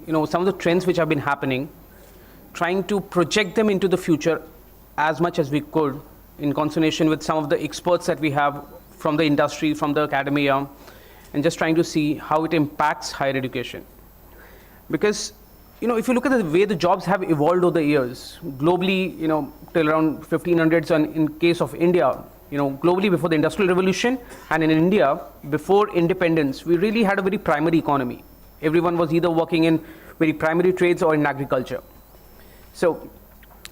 some of the trends which have been happening, trying to project them into the future as much as we could in consonation with some of the experts that we have from the industry, from the academia, and just trying to see how it impacts higher education. Because if you look at the way the jobs have evolved over the years, globally, till around 1500s, and in case of India, globally before the Industrial Revolution, and in India, before independence, we really had a very primary economy. Everyone was either working in very primary trades or in agriculture. So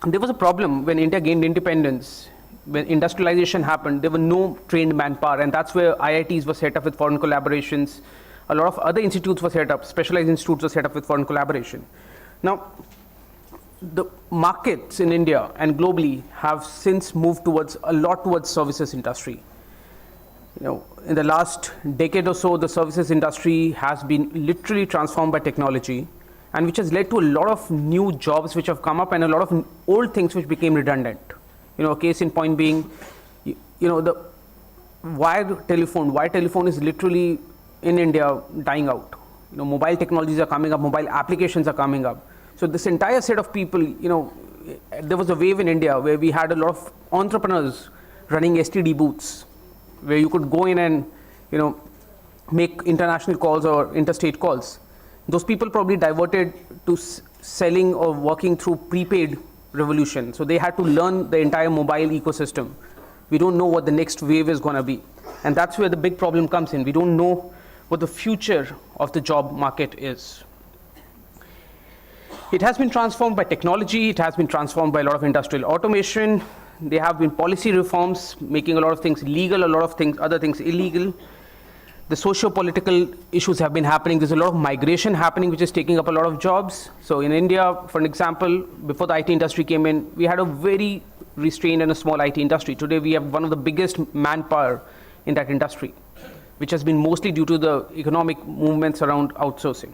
there was a problem when India gained independence. When industrialization happened, there were no trained manpower, and that's where IITs were set up with foreign collaborations. A lot of other institutes were set up, specialized institutes were set up with foreign collaboration. Now, the markets in India and globally have since moved a lot towards services industry. In the last decade or so, the services industry has been literally transformed by technology, and which has led to a lot of new jobs which have come up and a lot of old things which became redundant. A case in point being, the wired telephone is literally in India dying out. Mobile technologies are coming up, mobile applications are coming up. So this entire set of people, there was a wave in India where we had a lot of entrepreneurs running STD booths, where you could go in and, make international calls or interstate calls. Those people probably diverted to selling or working through prepaid revolution. So they had to learn the entire mobile ecosystem. We don't know what the next wave is going to be. And that's where the big problem comes in. We don't know what the future of the job market is. It has been transformed by technology. It has been transformed by a lot of industrial automation. There have been policy reforms, making a lot of things legal, a lot of other things illegal. The socio-political issues have been happening. There's a lot of migration happening, which is taking up a lot of jobs. So in India, for an example, before the IT industry came in, we had a very restrained and a small IT industry. Today, we have one of the biggest manpower in that industry, which has been mostly due to the economic movements around outsourcing.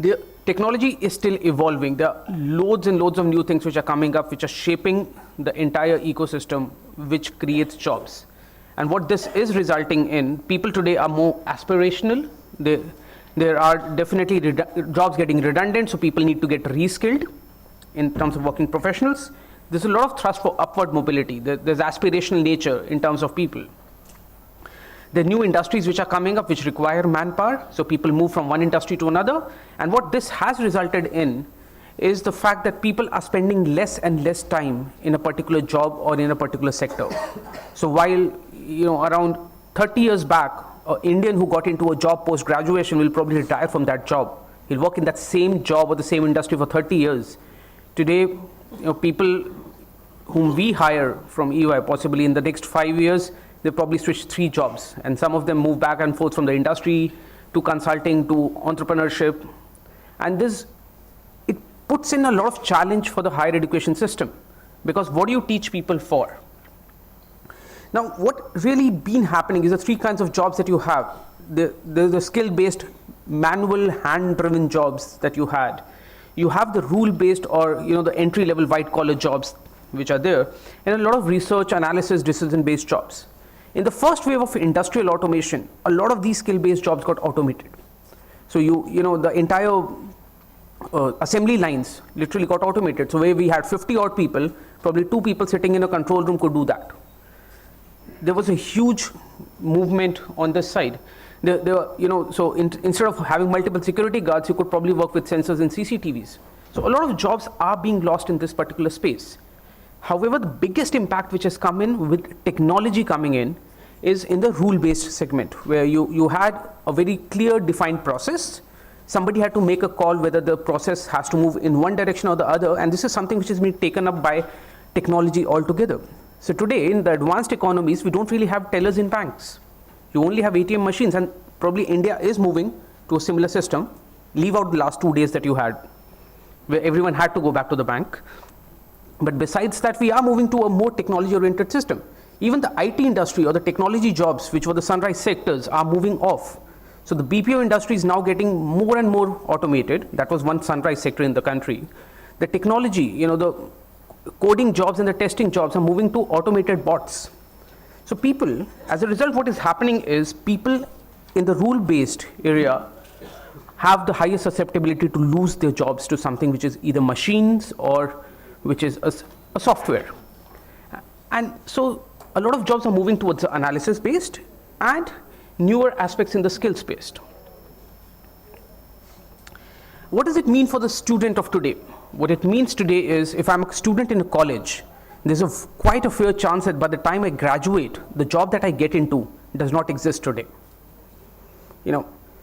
The technology is still evolving. There are loads and loads of new things which are coming up, which are shaping the entire ecosystem, which creates jobs. And what this is resulting in, people today are more aspirational. There are definitely jobs getting redundant, so people need to get reskilled in terms of working professionals. There's a lot of thrust for upward mobility. There's aspirational nature in terms of people. There are new industries which are coming up which require manpower, so people move from one industry to another. And what this has resulted in is the fact that people are spending less and less time in a particular job or in a particular sector. So while around 30 years back, an Indian who got into a job post-graduation will probably retire from that job. He'll work in that same job or the same industry for 30 years. Today, people whom we hire from EY, possibly in the next 5 years, they probably switch 3 jobs. And some of them move back and forth from the industry to consulting to entrepreneurship. And it puts in a lot of challenge for the higher education system. Because what do you teach people for? Now, what really been happening is the 3 kinds of jobs that you have. There's the skill-based, manual, hand-driven jobs that you had. You have the rule-based or the entry-level white-collar jobs which are there, and a lot of research, analysis, decision-based jobs. In the first wave of industrial automation, a lot of these skill-based jobs got automated. So the entire assembly lines literally got automated. So where we had 50 odd people, probably 2 people sitting in a control room could do that. There was a huge movement on this side. So instead of having multiple security guards, you could probably work with sensors and CCTVs. So a lot of jobs are being lost in this particular space. However, the biggest impact which has come in with technology coming in is in the rule-based segment, where you had a very clear defined process. Somebody had to make a call whether the process has to move in one direction or the other, and this is something which has been taken up by technology altogether. So today, in the advanced economies, we don't really have tellers in banks. You only have ATM machines, and probably India is moving to a similar system. Leave out the last 2 days that you had, where everyone had to go back to the bank. But besides that, we are moving to a more technology-oriented system. Even the IT industry or the technology jobs, which were the sunrise sectors, are moving off. So the BPO industry is now getting more and more automated. That was one sunrise sector in the country. The technology, the coding jobs and the testing jobs are moving to automated bots. So people, as a result, what is happening is people in the rule-based area have the highest susceptibility to lose their jobs to something which is either machines or which is a software. And so a lot of jobs are moving towards the analysis based and newer aspects in the skills based. What does it mean for the student of today? What it means today is, if I'm a student in a college, there's quite a fair chance that by the time I graduate, the job that I get into does not exist today.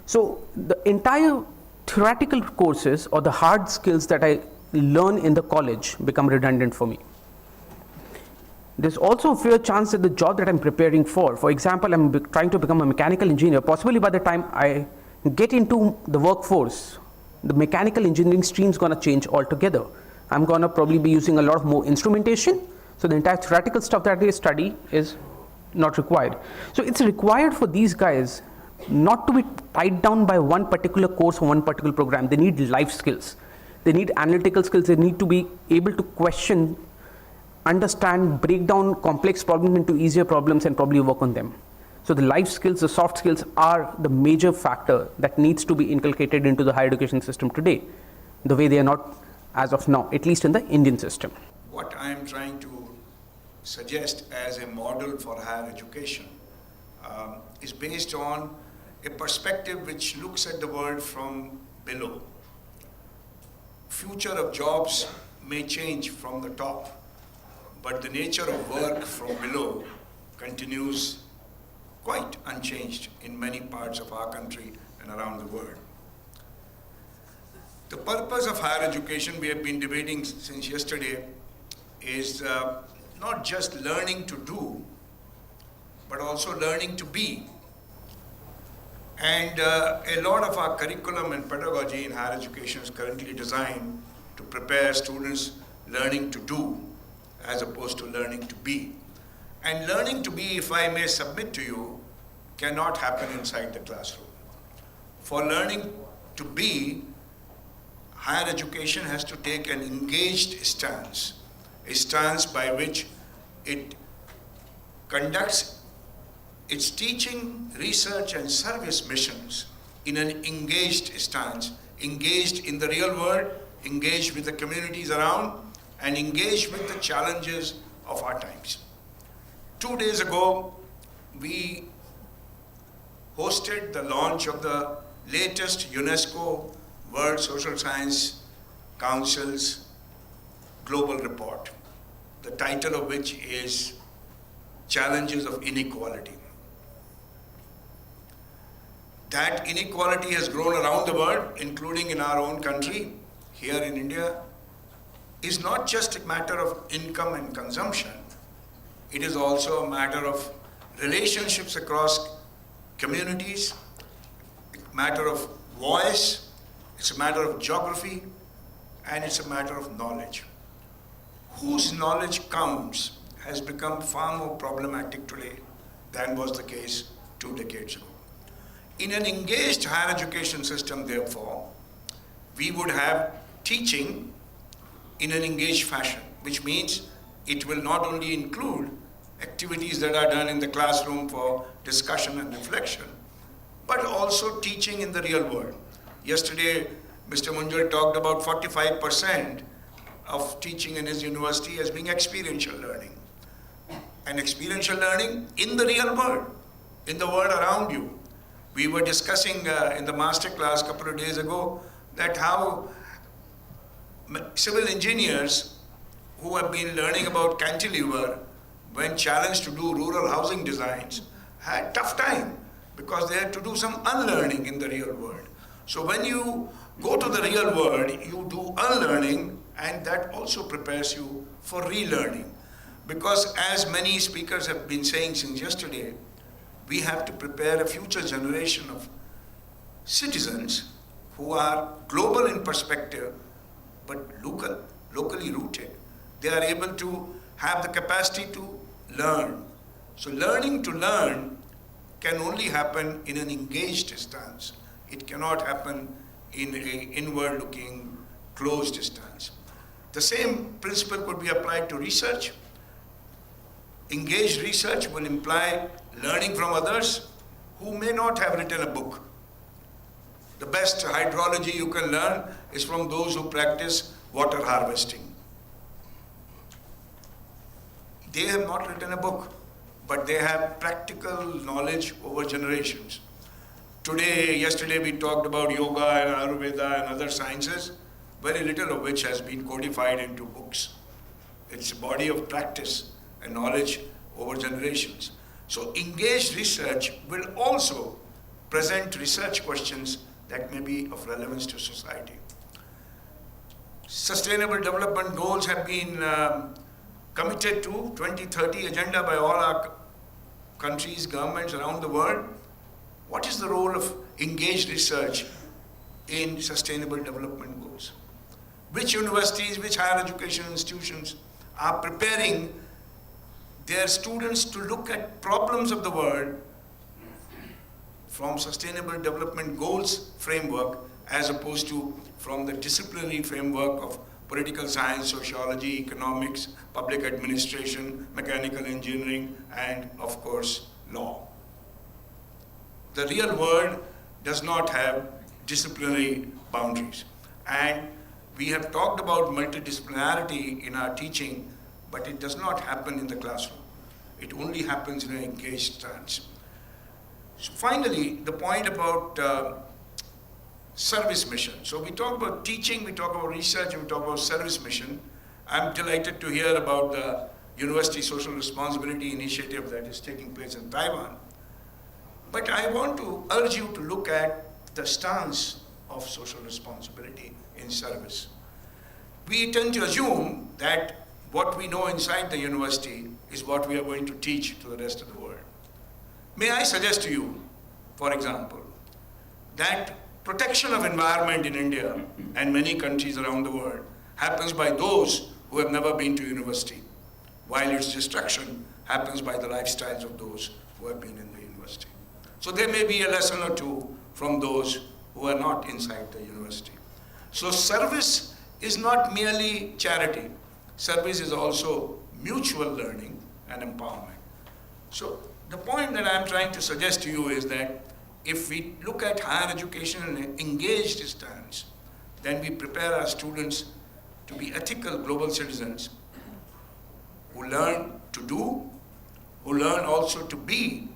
So the entire theoretical courses or the hard skills that I learn in the college become redundant for me. There's also a fair chance that the job that I'm preparing for example, I'm trying to become a mechanical engineer, possibly by the time I get into the workforce, the mechanical engineering stream is going to change altogether. I'm going to probably be using a lot of more instrumentation, so the entire theoretical stuff that they study is not required. So it's required for these guys not to be tied down by one particular course or one particular program. They need life skills. They need analytical skills. They need to be able to question, understand, break down complex problems into easier problems and probably work on them. So the life skills, the soft skills are the major factor that needs to be inculcated into the higher education system today, the way they are not as of now, at least in the Indian system. What I am trying to suggest as a model for higher education is based on a perspective which looks at the world from below. Future of jobs may change from the top, but the nature of work from below continues quite unchanged in many parts of our country and around the world. The purpose of higher education, we have been debating since yesterday, is not just learning to do, but also learning to be. And a lot of our curriculum and pedagogy in higher education is currently designed to prepare students learning to do as opposed to learning to be. And learning to be, if I may submit to you, cannot happen inside the classroom. For learning to be, higher education has to take an engaged stance, a stance by which it conducts its teaching, research, and service missions in an engaged stance, engaged in the real world, engaged with the communities around, and engaged with the challenges of our times. 2 days ago, we hosted the launch of the latest UNESCO World Social Science Council's global report, the title of which is Challenges of Inequality. That inequality has grown around the world, including in our own country, here in India, is not just a matter of income and consumption. It is also a matter of relationships across communities, a matter of voice, it's a matter of geography, and it's a matter of knowledge. Whose knowledge counts has become far more problematic today than was the case 2 decades ago. In an engaged higher education system, therefore, we would have teaching in an engaged fashion, which means it will not only include activities that are done in the classroom for discussion and reflection, but also teaching in the real world. Yesterday, Mr. Munjal talked about 45% of teaching in his university as being experiential learning. And experiential learning in the real world, in the world around you. We were discussing in the master class a couple of days ago that how civil engineers who have been learning about cantilever, when challenged to do rural housing designs, had a tough time because they had to do some unlearning in the real world. So when you go to the real world, you do unlearning, and that also prepares you for relearning. Because as many speakers have been saying since yesterday, we have to prepare a future generation of citizens who are global in perspective, but locally rooted. They are able to have the capacity to learn. So learning to learn can only happen in an engaged stance. It cannot happen in an inward-looking, closed stance. The same principle could be applied to research. Engaged research will imply learning from others who may not have written a book. The best hydrology you can learn is from those who practice water harvesting. They have not written a book, but they have practical knowledge over generations. Yesterday we talked about yoga and Ayurveda and other sciences, very little of which has been codified into books. It's a body of practice and knowledge over generations. So engaged research will also present research questions that may be of relevance to society. Sustainable Development Goals have been committed to 2030 agenda by all our countries, governments around the world. What is the role of engaged research in Sustainable Development Goals? Which universities, which higher education institutions are preparing their students to look at problems of the world from Sustainable Development Goals framework as opposed to from the disciplinary framework of political science, sociology, economics, public administration, mechanical engineering, and of course, law. The real world does not have disciplinary boundaries. And we have talked about multidisciplinarity in our teaching, but it does not happen in the classroom. It only happens in an engaged stance. So finally, the point about service mission. So we talk about teaching, we talk about research, and we talk about service mission. I'm delighted to hear about the University Social Responsibility Initiative that is taking place in Taiwan. But I want to urge you to look at the stance of social responsibility in service. We tend to assume that what we know inside the university is what we are going to teach to the rest of the world. May I suggest to you, for example, that protection of environment in India and many countries around the world happens by those who have never been to university, while its destruction happens by the lifestyles of those who have been in the university. So there may be a lesson or two from those who are not inside the university. So service is not merely charity. Service is also mutual learning and empowerment. So the point that I'm trying to suggest to you is that if we look at higher education in an engaged stance, then we prepare our students to be ethical global citizens who learn to do, who learn also to be,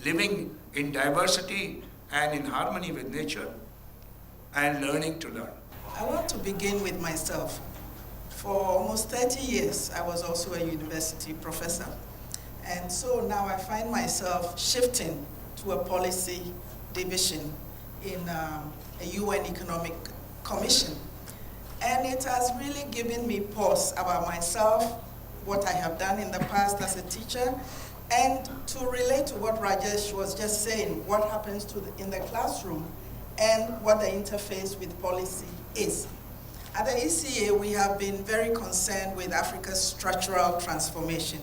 living in diversity and in harmony with nature, and learning to learn. I want to begin with myself. For almost 30 years, I was also a university professor. And so now I find myself shifting to a policy division in a UN Economic Commission. And it has really given me pause about myself, what I have done in the past as a teacher, and to relate to what Rajesh was just saying, what happens in the classroom and what the interface with policy is. At the ECA, we have been very concerned with Africa's structural transformation.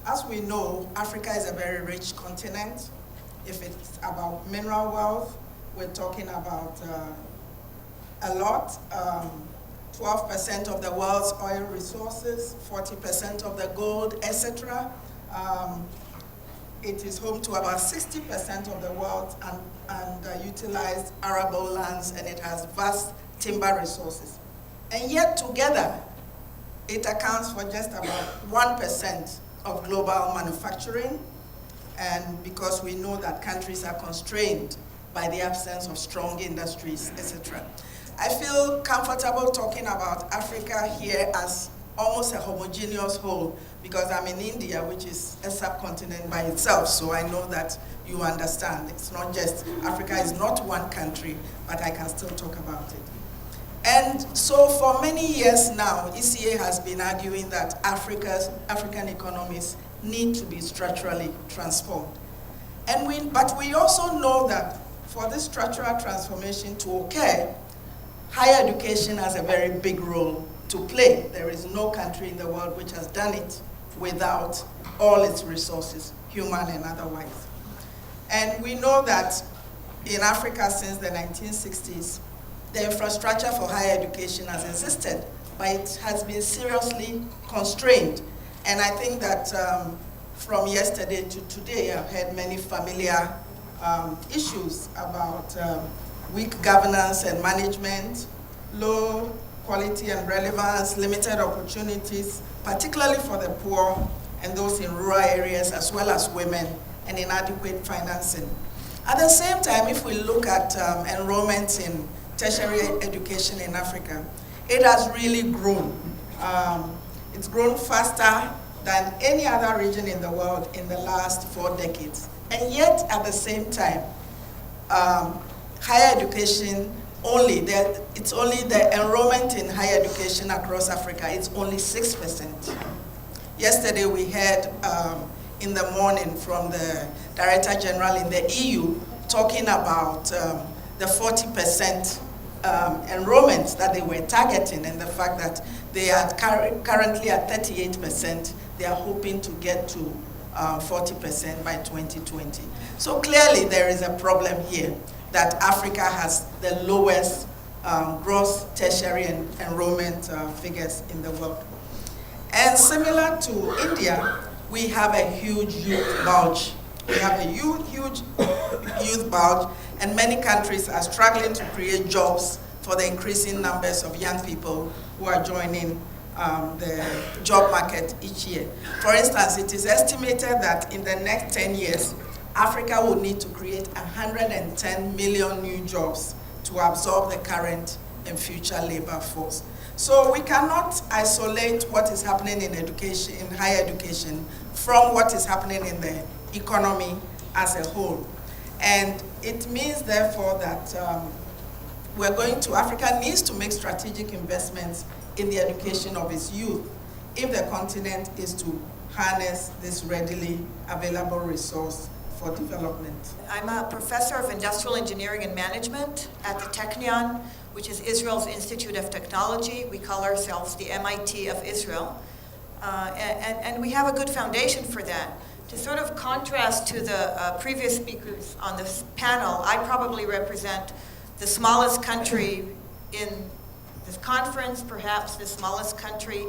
As we know, Africa is a very rich continent. If it's about mineral wealth, we're talking about a lot. 12% of the world's oil resources, 40% of the gold, etc. It is home to about 60% of the world's utilized arable lands, and it has vast timber resources. And yet together, it accounts for just about 1% of global manufacturing, and because we know that countries are constrained by the absence of strong industries, etc. I feel comfortable talking about Africa here as almost a homogeneous whole, because I'm in India, which is a subcontinent by itself, so I know that you understand. It's not just, Africa is not one country, but I can still talk about it. And so for many years now, ECA has been arguing that African economies need to be structurally transformed. But we also know that for this structural transformation to occur, higher education has a very big role to play. There is no country in the world which has done it without all its resources, human and otherwise. And we know that in Africa since the 1960s, the infrastructure for higher education has existed, but it has been seriously constrained. And I think that from yesterday to today, I've had many familiar issues about weak governance and management, low quality and relevance, limited opportunities, particularly for the poor and those in rural areas, as well as women, and inadequate financing. At the same time, if we look at enrollment in tertiary education in Africa, it has really grown. It's grown faster than any other region in the world in the last 4 decades. And yet, at the same time, higher education it's only the enrollment in higher education across Africa, it's only 6%. Yesterday we heard in the morning from the Director General in the EU talking about the 40% enrollment that they were targeting, and the fact that they are currently at 38%, they are hoping to get to 40% by 2020. So clearly there is a problem here that Africa has the lowest gross tertiary enrollment figures in the world. And similar to India, we have a huge youth bulge. We have a huge youth bulge, and many countries are struggling to create jobs for the increasing numbers of young people who are joining the job market each year. For instance, it is estimated that in the next 10 years, Africa will need to create 110 million new jobs to absorb the current and future labor force. So we cannot isolate what is happening in education, in higher education, from what is happening in the economy as a whole. And it means, therefore, that Africa needs to make strategic investments in the education of its youth if the continent is to harness this readily available resource for development. I'm a professor of industrial engineering and management at the Technion, which is Israel's Institute of Technology. We call ourselves the MIT of Israel. And we have a good foundation for that. To sort of contrast to the previous speakers on this panel, I probably represent the smallest country in this conference, perhaps the smallest country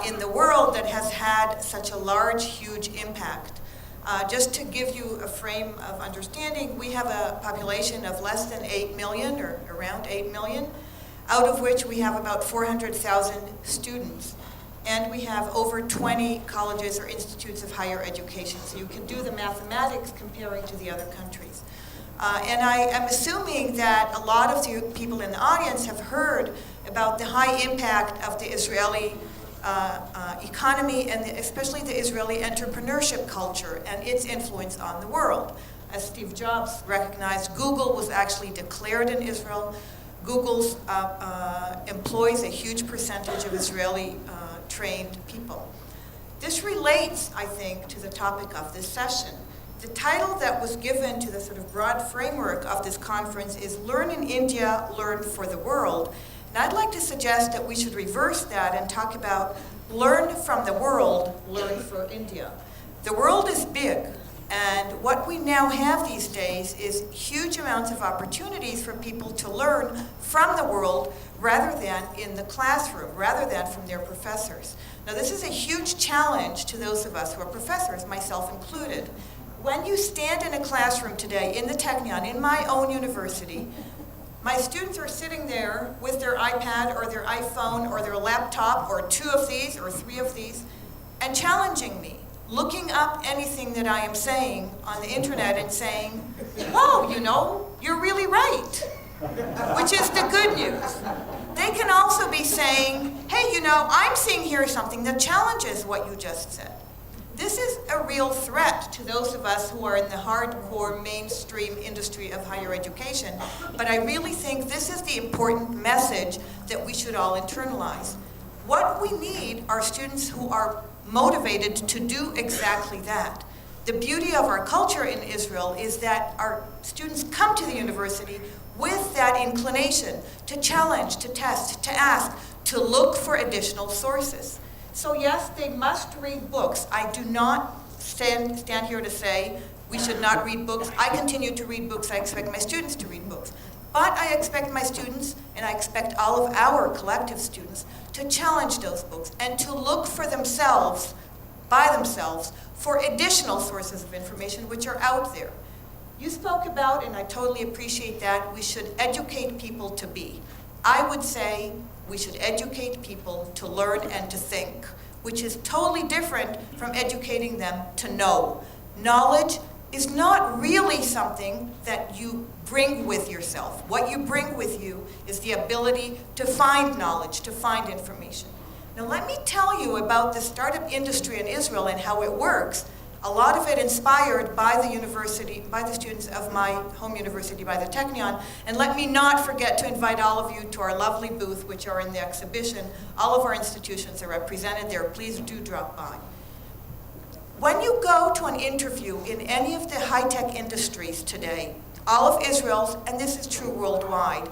in the world that has had such a large, huge impact. Just to give you a frame of understanding, we have a population of less than 8 million, or around 8 million, out of which we have about 400,000 students. And we have over 20 colleges or institutes of higher education. So you can do the mathematics comparing to the other countries. And I am assuming that a lot of the people in the audience have heard about the high impact of the Israeli economy, and especially the Israeli entrepreneurship culture and its influence on the world. As Steve Jobs recognized, Google was actually declared in Israel. Google employs a huge percentage of Israeli trained people. This relates, I think, to the topic of this session. The title that was given to the sort of broad framework of this conference is Learn in India, Learn for the World. And I'd like to suggest that we should reverse that and talk about learn from the world, learn for India. The world is big, and what we now have these days is huge amounts of opportunities for people to learn from the world rather than in the classroom, rather than from their professors. Now, this is a huge challenge to those of us who are professors, myself included. When you stand in a classroom today in the Technion, in my own university, my students are sitting there with their iPad or their iPhone or their laptop or 2 of these or 3 of these and challenging me, looking up anything that I am saying on the internet and saying, whoa, you know, you're really right, which is the good news. They can also be saying, hey, you know, I'm seeing here something that challenges what you just said. This is a real threat to those of us who are in the hardcore mainstream industry of higher education, but I really think this is the important message that we should all internalize. What we need are students who are motivated to do exactly that. The beauty of our culture in Israel is that our students come to the university with that inclination to challenge, to test, to ask, to look for additional sources. So yes, they must read books. I do not stand here to say we should not read books. I continue to read books. I expect my students to read books. But I expect my students, and I expect all of our collective students, to challenge those books and to look for themselves, by themselves, for additional sources of information which are out there. You spoke about, and I totally appreciate that, we should educate people to be. I would say we should educate people to learn and to think, which is totally different from educating them to know. Knowledge is not really something that you bring with yourself. What you bring with you is the ability to find knowledge, to find information. Now let me tell you about the startup industry in Israel and how it works. A lot of it inspired by the university, by the students of my home university, by the Technion. And let me not forget to invite all of you to our lovely booth, which are in the exhibition. All of our institutions are represented there. Please do drop by. When you go to an interview in any of the high-tech industries today, all of Israel's, and this is true worldwide,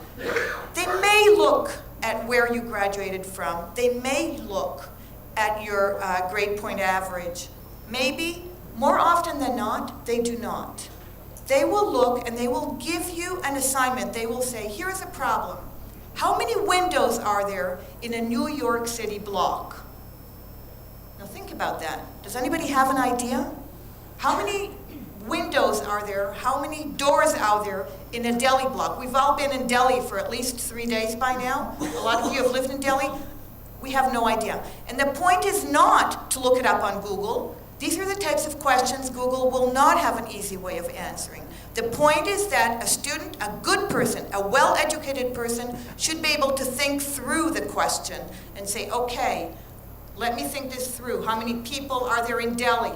they may look at where you graduated from. They may look at your grade point average. Maybe, more often than not, they do not. They will look and they will give you an assignment. They will say, here's a problem. How many windows are there in a New York City block? Now think about that. Does anybody have an idea? How many windows are there? How many doors are there in a Delhi block? We've all been in Delhi for at least 3 days by now. A lot of you have lived in Delhi. We have no idea. And the point is not to look it up on Google. These are the types of questions Google will not have an easy way of answering. The point is that a student, a good person, a well-educated person, should be able to think through the question and say, okay, let me think this through. How many people are there in Delhi?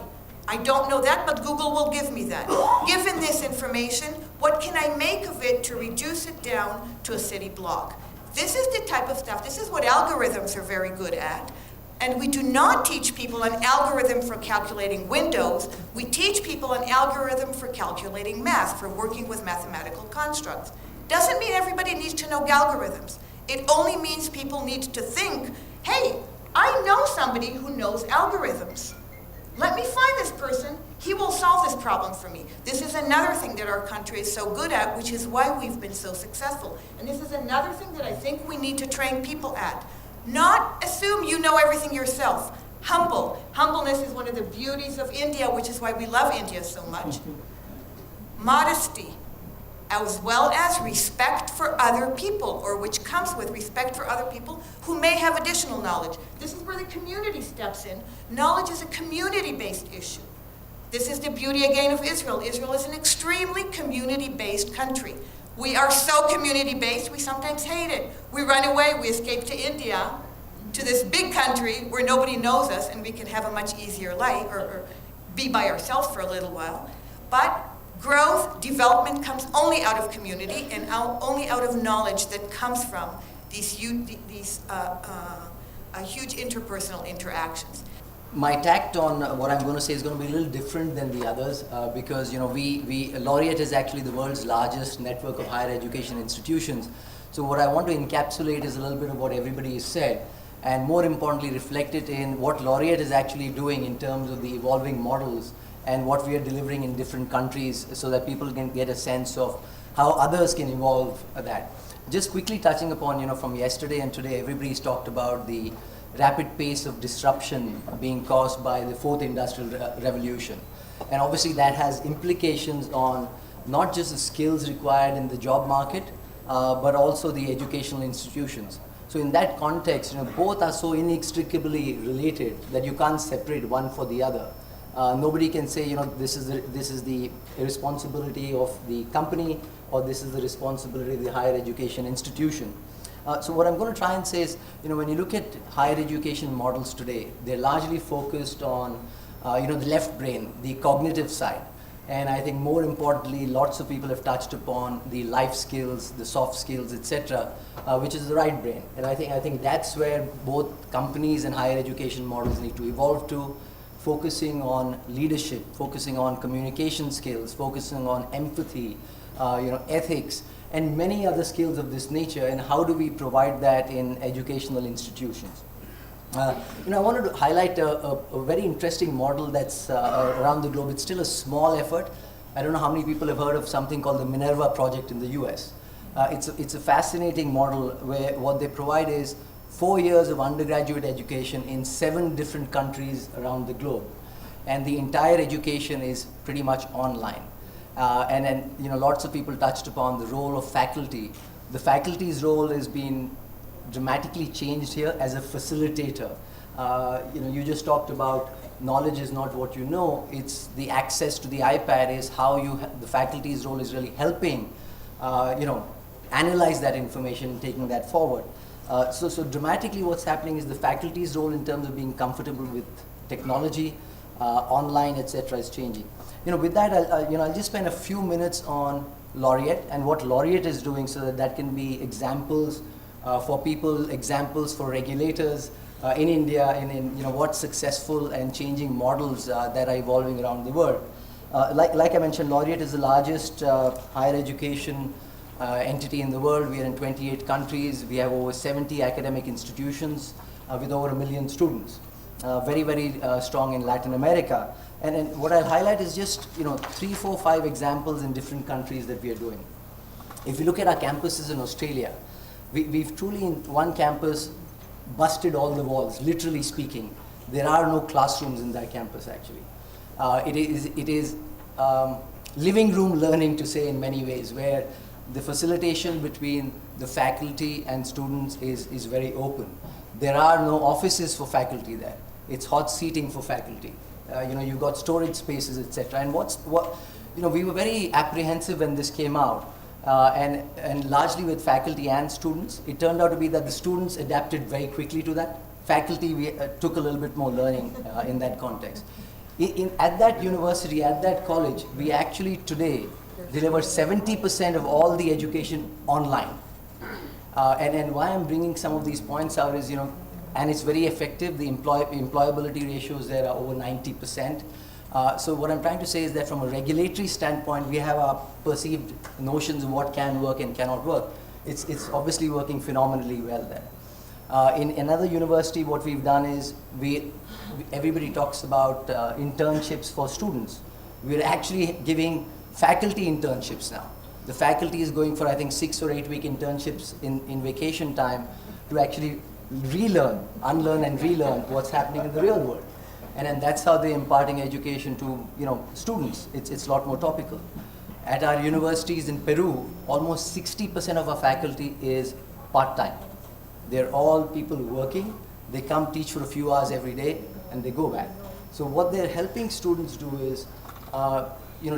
I don't know that, but Google will give me that. Given this information, what can I make of it to reduce it down to a city block? This is the type of stuff, this is what algorithms are very good at. And we do not teach people an algorithm for calculating windows. We teach people an algorithm for calculating math, for working with mathematical constructs. Doesn't mean everybody needs to know algorithms. It only means people need to think, hey, I know somebody who knows algorithms. Let me find this person. He will solve this problem for me. This is another thing that our country is so good at, which is why we've been so successful. And this is another thing that I think we need to train people at. Not assume you know everything yourself. Humble. Humbleness is one of the beauties of India, which is why we love India so much. Modesty, as well as respect for other people, or which comes with respect for other people who may have additional knowledge. This is where the community steps in. Knowledge is a community-based issue. This is the beauty again of Israel. Israel is an extremely community-based country. We are so community-based, we sometimes hate it. We run away, we escape to India, to this big country where nobody knows us and we can have a much easier life, or be by ourselves for a little while. But growth, development comes only out of community and only out of knowledge that comes from these huge interpersonal interactions. My tact on what I'm going to say is going to be a little different than the others because Laureate is actually the world's largest network of higher education institutions. So what I want to encapsulate is a little bit of what everybody has said, and more importantly reflect it in what Laureate is actually doing in terms of the evolving models and what we are delivering in different countries so that people can get a sense of how others can evolve that. Just quickly touching upon, from yesterday and today, everybody's talked about the rapid pace of disruption being caused by the fourth industrial revolution. And obviously that has implications on not just the skills required in the job market, but also the educational institutions. So in that context, both are so inextricably related that you can't separate one for the other. Nobody can say, this is the responsibility of the company, or this is the responsibility of the higher education institution. So what I'm going to try and say is, when you look at higher education models today, they're largely focused on, the left brain, the cognitive side. And I think more importantly, lots of people have touched upon the life skills, the soft skills, etc., which is the right brain. And I think that's where both companies and higher education models need to evolve to, focusing on leadership, focusing on communication skills, focusing on empathy, ethics, and many other skills of this nature, and how do we provide that in educational institutions. I wanted to highlight a very interesting model that's around the globe. It's still a small effort. I don't know how many people have heard of something called the Minerva project in the US. It's a fascinating model where what they provide is 4 years of undergraduate education in 7 different countries around the globe. And the entire education is pretty much online. And then, lots of people touched upon the role of faculty. The faculty's role has been dramatically changed here as a facilitator. You just talked about knowledge is not what you know, it's the access to the iPad is how the faculty's role is really helping, analyze that information and taking that forward. So dramatically what's happening is the faculty's role in terms of being comfortable with technology, online, etc. is changing. With that, I'll just spend a few minutes on Laureate and what Laureate is doing so that can be examples for people, examples for regulators in India, in what successful and changing models that are evolving around the world. Like I mentioned, Laureate is the largest higher education entity in the world. We are in 28 countries. We have over 70 academic institutions with over 1 million students. Very, very strong in Latin America. And then what I'll highlight is just 3, 4, 5 examples in different countries that we are doing. If you look at our campuses in Australia, we've truly in one campus busted all the walls, literally speaking. There are no classrooms in that campus actually. It is living room learning, to say, in many ways, where the facilitation between the faculty and students is very open. There are no offices for faculty there. It's hot seating for faculty. You've got storage spaces, etc. And we were very apprehensive when this came out. And largely with faculty and students, it turned out to be that the students adapted very quickly to that. Faculty, we took a little bit more learning in that context. At that university, at that college, we actually today deliver 70% of all the education online. And why I'm bringing some of these points out is, and it's very effective. The employability ratios there are over 90%. So what I'm trying to say is that from a regulatory standpoint, we have our perceived notions of what can work and cannot work. It's obviously working phenomenally well there. In another university, what we've done is everybody talks about internships for students. We're actually giving faculty internships now. The faculty is going for, I think, 6 or 8 week internships in vacation time to actually unlearn and relearn what's happening in the real world. And then that's how they're imparting education to students. It's a lot more topical. At our universities in Peru, almost 60% of our faculty is part-time. They're all people working. They come teach for a few hours every day and they go back. So what they're helping students do is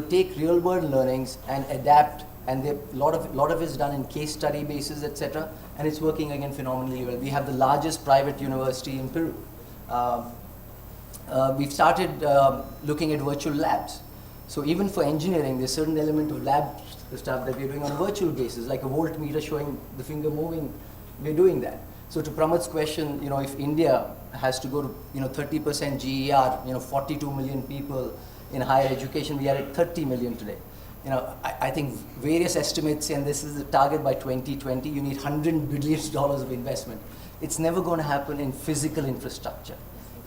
take real-world learnings and adapt. And a lot of it is done in case study basis, etc. And it's working again phenomenally well. We have the largest private university in Peru. We've started looking at virtual labs. So even for engineering, there's a certain element of lab stuff that we're doing on a virtual basis, like a voltmeter showing the finger moving. We're doing that. So to Pramad's question, if India has to go to 30% GER, 42 million people in higher education, we are at 30 million today. I think various estimates, and this is the target by 2020, you need $100 billion of investment. It's never going to happen in physical infrastructure.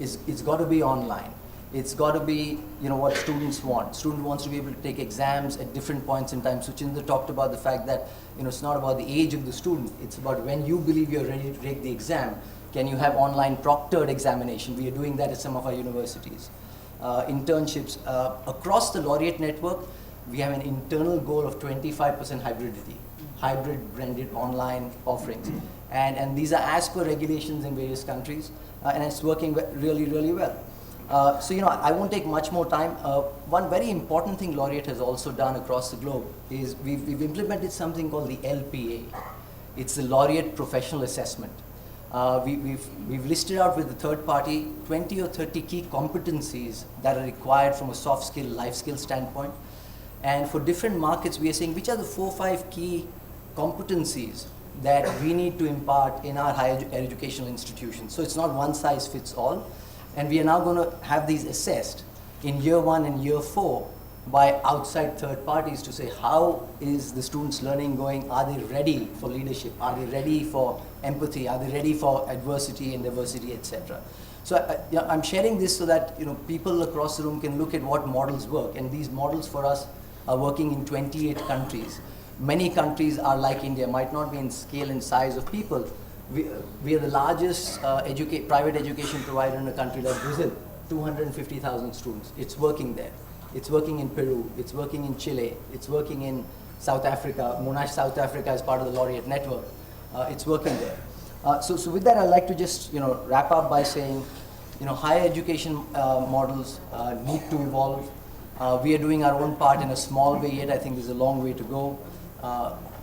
It's got to be online. It's got to be what students want. Student wants to be able to take exams at different points in time. Suchindra talked about the fact that it's not about the age of the student. It's about when you believe you're ready to take the exam. Can you have online proctored examination? We are doing that at some of our universities. Internships across the Laureate network. We have an internal goal of 25% hybridity, hybrid blended online offerings. And these are as per regulations in various countries, and it's working really, really well. I won't take much more time. One very important thing Laureate has also done across the globe is we've implemented something called the LPA. It's the Laureate Professional Assessment. We've listed out with the third party 20 or 30 key competencies that are required from a soft skill, life skill standpoint. And for different markets, we are saying which are the 4 or 5 key competencies that we need to impart in our higher educational institutions. So it's not one size fits all. And we are now going to have these assessed in year 1 and year 4 by outside third parties to say how is the students' learning going? Are they ready for leadership? Are they ready for empathy? Are they ready for adversity and diversity, etc.? So I'm sharing this so that people across the room can look at what models work. And these models for us are working in 28 countries. Many countries are like India, might not be in scale and size of people. We are the largest private education provider in a country like Brazil, 250,000 students. It's working there. It's working in Peru, it's working in Chile, it's working in South Africa. Monash, South Africa is part of the Laureate network. It's working there. So with that, I'd like to just wrap up by saying, higher education models need to evolve. We are doing our own part in a small way yet. I think there's a long way to go.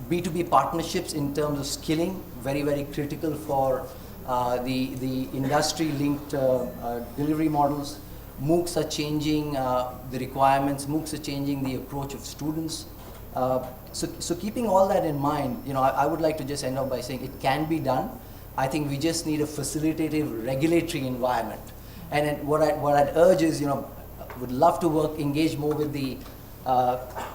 B2B partnerships in terms of skilling, very, very critical for the industry-linked delivery models. MOOCs are changing the requirements. MOOCs are changing the approach of students. So keeping all that in mind, I would like to just end up by saying it can be done. I think we just need a facilitative regulatory environment. And then what I'd urge is, would love to engage more with the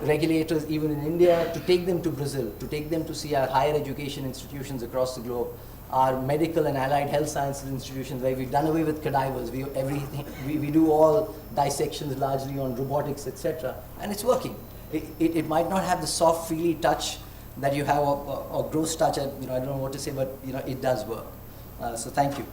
regulators even in India, to take them to Brazil, to take them to see our higher education institutions across the globe, our medical and allied health sciences institutions, where we've done away with cadavers. We do all dissections largely on robotics, etc. And it's working. It might not have the soft, feely touch that you have, or gross touch. I don't know what to say, but it does work. So thank you.